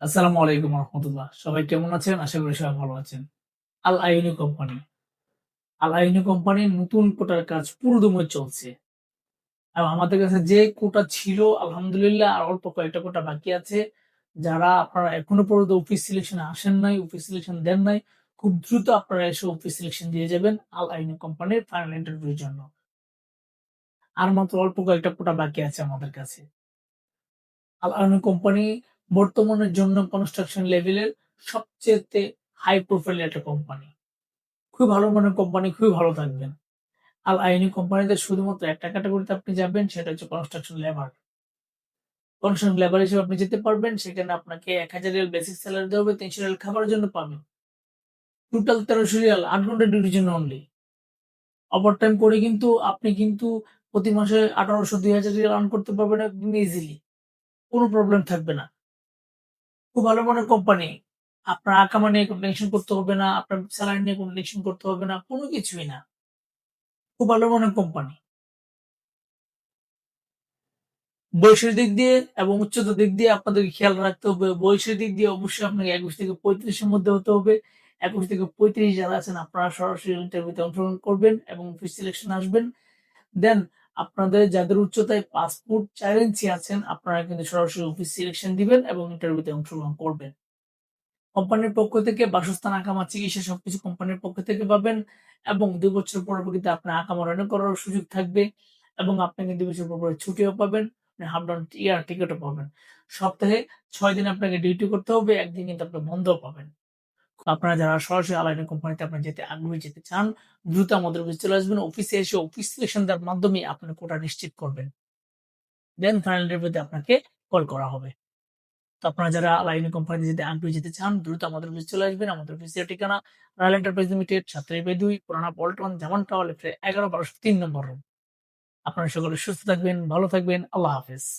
আসসালামু আলাইকুম রহমতুল্লাহ। সবাই কেমন আছেন? আশা করি সবাই ভালো আছেন। আল আইনি কোম্পানি। আল আইনি কোম্পানির নতুন কোটার কাজ পুরোদমে চলছে। এবং আমাদের কাছে যে কোটা ছিল আলহামদুলিল্লাহ আর অল্প কয়েকটা কোটা বাকি আছে। যারা আপনারা এখনো পর্যন্ত অফিস সিলেকশন এ আসেন নাই, অফিস সিলেকশন দেন নাই, খুব দ্রুত আপনারা এসে অফিস সিলেকশন দিয়ে যাবেন আল আইনি কোম্পানির ফাইনাল ইন্টারভিউ এর জন্য। আর মাত্র অল্প কয়েকটা কোটা বাকি আছে আমাদের কাছে। আল আইনি কোম্পানি বর্তমানের জন্য কনস্ট্রাকশন লেভেলের সবচেয়েতে হাই প্রোফাইল একটা কোম্পানি। খুবই ভালো মানের কোম্পানি, খুবই ভালো থাকবেন। আল আইনি কোম্পানিতে শুধুমাত্র একটা ক্যাটেগরিতে আপনি যাবেন, সেটা হচ্ছে কনস্ট্রাকশন লেবার। কনস্ট্রাকশন লেবার হিসেবে আপনি যেতে পারবেন। সেখানে আপনাকে ৳১,০০০ বেসিক সেলারি দেওয়া হবে, ৳৩০০ খাবারের জন্য পাবেন। টোটাল ৳১৩০০ ৮ ঘন্টা ডিউটির জন্য অনলি। ওভারটাইম করে কিন্তু আপনি কিন্তু প্রতি মাসে ৳১,৮০০ ৳২,০০০ আর্ন করতে পারবেন একদম ইজিলি। কোন প্রবলেম থাকবে না। খুব ভালো মানের কোম্পানি। আপনার আকামা নিয়ে কোন টেনশন করতে হবে না, আপনার সেলারি নিয়ে কোন টেনশন করতে হবে না, কোন কিছুই না। খুব ভালো মানের কোম্পানি। বয়সের দিক দিয়ে এবং উচ্চতার দিক দিয়ে আপনাদেরকে খেয়াল রাখতে হবে। বয়সের দিক দিয়ে অবশ্যই আপনাকে ২১ থেকে ৩৫ এর মধ্যে হতে হবে। ২১ থেকে ৩৫ যারা আছেন আপনারা সরাসরি ইন্টারভিউতে অংশগ্রহণ করবেন এবং অফিস সিলেকশন আসবেন। দেন আপনাদের যাদের উচ্চতায় ৫ ফুট ৪ ইঞ্চি আছেন আপনারা কিন্তু সরাসরি অফিস সিলেকশন দিবেন এবং ইন্টারভিউতে অংশগ্রহণ করবেন। কোম্পানির পক্ষ থেকে বাসস্থান, আকামা, চিকিৎসা সবকিছু কোম্পানির পক্ষ থেকে পাবেন এবং ২ বছর পরবর্তীতে আপনার আকামা রিনিউ করারও সুযোগ থাকবে এবং আপনি কিন্তু ২ বছর পর ছুটিও পাবেন। আপনি হাফ ডাউন ইয়ার টিকেটও পাবেন। সপ্তাহে ৬ দিন আপনাকে ডিউটি করতে হবে, ১ দিন কিন্তু আপনি বন্ধও পাবেন। আপনারা যারা সরাসরি আলাইন কোম্পানিতে আপনারা যেতে আগ্রহী, যেতে চান, দ্রুত আমাদের অফিসে চলে আসবেন। অফিসে এসে অফিস সিলেকশন দেওয়ার মাধ্যমে আপনার কোটা নিশ্চিত করবেন। দেন ফাইনাল ইন্টারভিউতে আপনাকে কল করা হবে। তো আপনারা যারা আলাইনি কোম্পানিতে যেতে আগ্রহী, যেতে চান, দ্রুত আমাদের অফিসে চলে আসবেন। আমাদের অফিসের ঠিকানা রয়্যাল এন্টারপ্রাইজ লিমিটেড, ৭/২, পুরানা পল্টন, জামান টাওয়ার লিফটের ১১, ১২০৩ নম্বর রুম। আপনারা সকলে সুস্থ থাকবেন, ভালো থাকবেন। আল্লাহ হাফেজ।